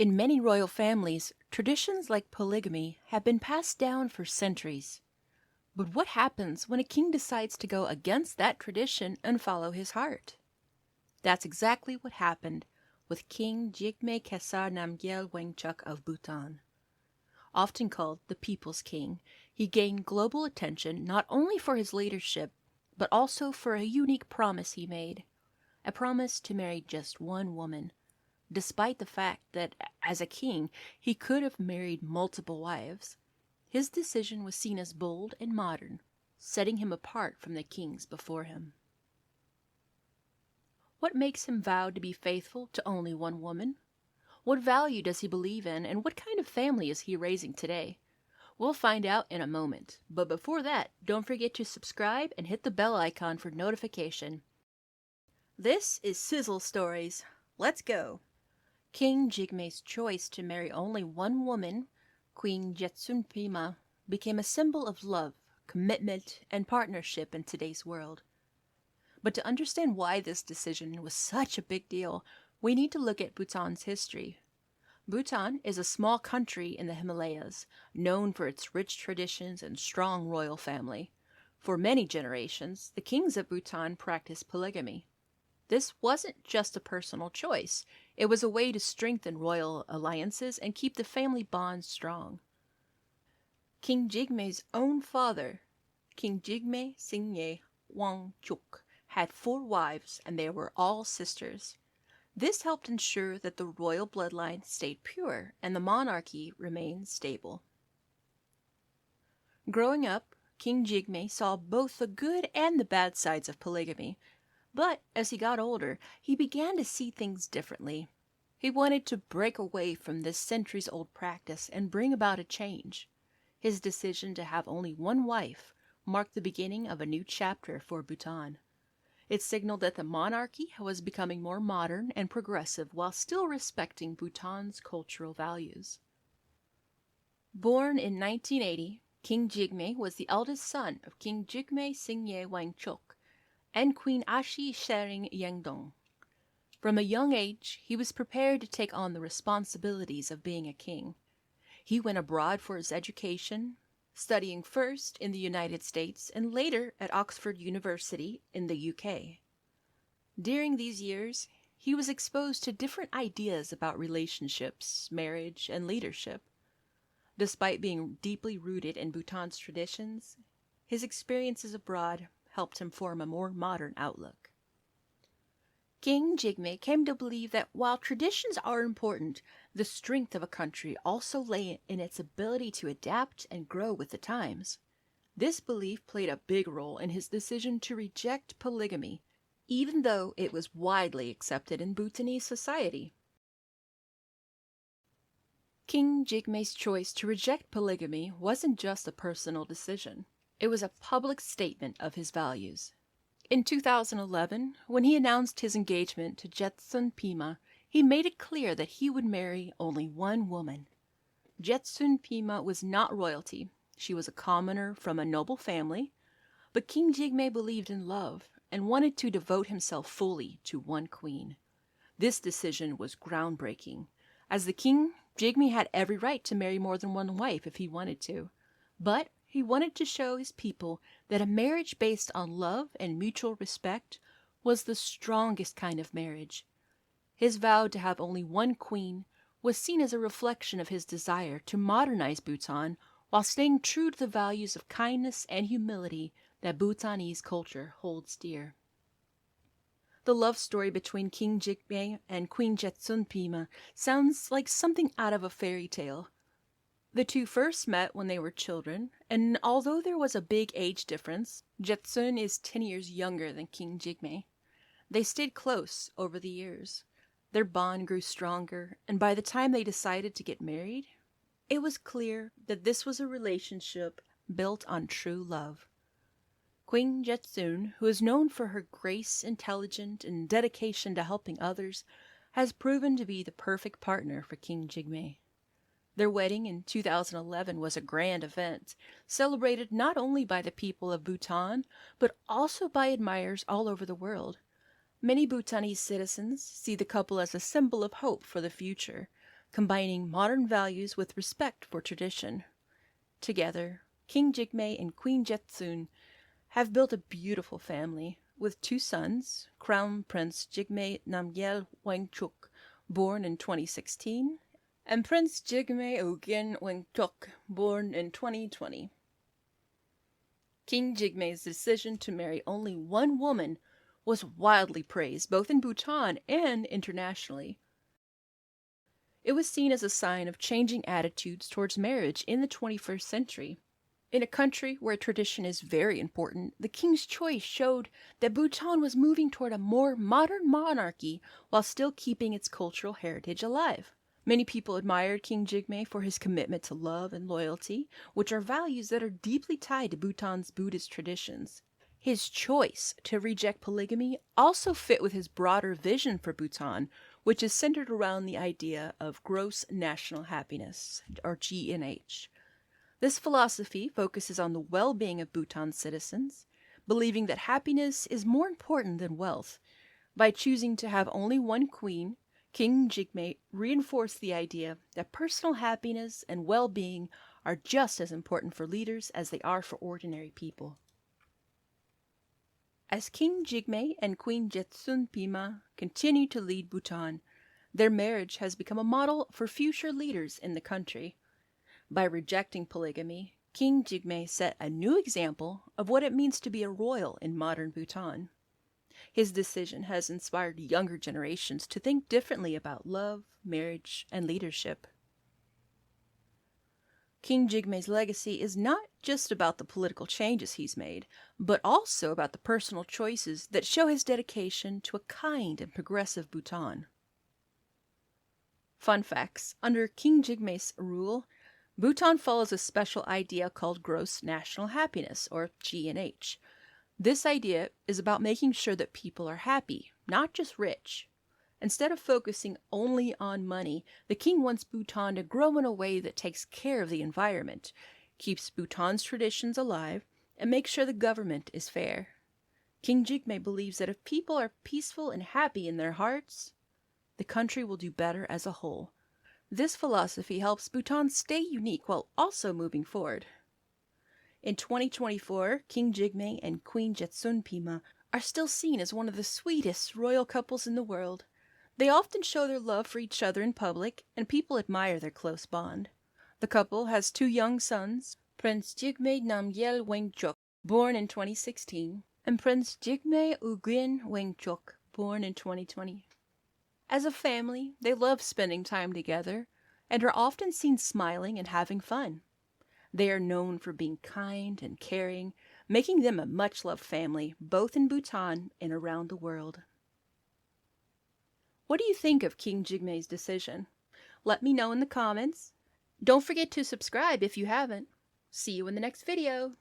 In many royal families, traditions like polygamy have been passed down for centuries. But what happens when a king decides to go against that tradition and follow his heart? That's exactly what happened with King Jigme Khesar Namgyel Wangchuck of Bhutan. Often called the People's King, he gained global attention not only for his leadership, but also for a unique promise he made, a promise to marry just one woman, despite the fact that, as a king, he could have married multiple wives. His decision was seen as bold and modern, setting him apart from the kings before him. What makes him vow to be faithful to only one woman? What value does he believe in, and what kind of family is he raising today? We'll find out in a moment, but before that, don't forget to subscribe and hit the bell icon for notification. This is Sizzle Stories. Let's go! King Jigme's choice to marry only one woman, Queen Jetsunpima, became a symbol of love, commitment, and partnership in today's world. But to understand why this decision was such a big deal, we need to look at Bhutan's history. Bhutan is a small country in the Himalayas, known for its rich traditions and strong royal family. For many generations, the kings of Bhutan practiced polygamy. This wasn't just a personal choice. It was a way to strengthen royal alliances and keep the family bonds strong. King Jigme's own father, King Jigme Singye Wangchuck, had 4 wives, and they were all sisters. This helped ensure that the royal bloodline stayed pure and the monarchy remained stable. Growing up, King Jigme saw both the good and the bad sides of polygamy. But as he got older, he began to see things differently. He wanted to break away from this centuries-old practice and bring about a change. His decision to have only one wife marked the beginning of a new chapter for Bhutan. It signaled that the monarchy was becoming more modern and progressive while still respecting Bhutan's cultural values. Born in 1980, King Jigme was the eldest son of King Jigme Singye Wangchuck and Queen Ashi Shering Yengdong. From a young age, he was prepared to take on the responsibilities of being a king. He went abroad for his education, studying first in the United States and later at Oxford University in the UK. During these years, he was exposed to different ideas about relationships, marriage, and leadership. Despite being deeply rooted in Bhutan's traditions, his experiences abroad helped him form a more modern outlook. King Jigme came to believe that while traditions are important, the strength of a country also lay in its ability to adapt and grow with the times. This belief played a big role in his decision to reject polygamy, even though it was widely accepted in Bhutanese society. King Jigme's choice to reject polygamy wasn't just a personal decision. It was a public statement of his values. In 2011, when he announced his engagement to Jetsunpima, he made it clear that he would marry only one woman. Jetsunpima was not royalty. She was a commoner from a noble family, but King Jigme believed in love and wanted to devote himself fully to one queen. This decision was groundbreaking. As the king, Jigme had every right to marry more than one wife if he wanted to, but he wanted to show his people that a marriage based on love and mutual respect was the strongest kind of marriage. His vow to have only one queen was seen as a reflection of his desire to modernize Bhutan while staying true to the values of kindness and humility that Bhutanese culture holds dear. The love story between King Jigme and Queen Jetsunpima sounds like something out of a fairy tale. The two first met when they were children, and although there was a big age difference, Jetsun is 10 years younger than King Jigme. They stayed close over the years. Their bond grew stronger, and by the time they decided to get married, it was clear that this was a relationship built on true love. Queen Jetsun, who is known for her grace, intelligence, and dedication to helping others, has proven to be the perfect partner for King Jigme. Their wedding in 2011 was a grand event, celebrated not only by the people of Bhutan, but also by admirers all over the world. Many Bhutanese citizens see the couple as a symbol of hope for the future. combining modern values with respect for tradition. Together, King Jigme and Queen Jetsun have built a beautiful family with 2 sons, Crown Prince Jigme Namgyel Wangchuck, born in 2016, and Prince Jigme Ugyen Wangchuck, born in 2020. King Jigme's decision to marry only one woman was widely praised both in Bhutan and internationally. It was seen as a sign of changing attitudes towards marriage in the 21st century. In a country where tradition is very important, the king's choice showed that Bhutan was moving toward a more modern monarchy while still keeping its cultural heritage alive. Many people admired King Jigme for his commitment to love and loyalty, which are values that are deeply tied to Bhutan's Buddhist traditions. His choice to reject polygamy also fit with his broader vision for Bhutan, which is centered around the idea of gross national happiness, or GNH. This philosophy focuses on the well-being of Bhutan's citizens, believing that happiness is more important than wealth. By choosing to have only one queen, King Jigme reinforced the idea that personal happiness and well-being are just as important for leaders as they are for ordinary people. As King Jigme and Queen Jetsun Pima continue to lead Bhutan, their marriage has become a model for future leaders in the country. By rejecting polygamy, King Jigme set a new example of what it means to be a royal in modern Bhutan. His decision has inspired younger generations to think differently about love, marriage, and leadership. King Jigme's legacy is not just about the political changes he's made, but also about the personal choices that show his dedication to a kind and progressive Bhutan. Fun facts: under King Jigme's rule, Bhutan follows a special idea called gross national happiness, or GNH. This idea is about making sure that people are happy, not just rich. Instead of focusing only on money, the king wants Bhutan to grow in a way that takes care of the environment, keeps Bhutan's traditions alive, and makes sure the government is fair. King Jigme believes that if people are peaceful and happy in their hearts, the country will do better as a whole. This philosophy helps Bhutan stay unique while also moving forward. In 2024, King Jigme and Queen Jetsun Pima are still seen as one of the sweetest royal couples in the world. They often show their love for each other in public, and people admire their close bond. The couple has 2 young sons, Prince Jigme Namgyel Wangchuck, born in 2016, and Prince Jigme Ugyen Wangchuck, born in 2020. As a family, they love spending time together and are often seen smiling and having fun. They are known for being kind and caring, making them a much-loved family both in Bhutan and around the world. What do you think of King Jigme's decision? Let me know in the comments. Don't forget to subscribe if you haven't. See you in the next video.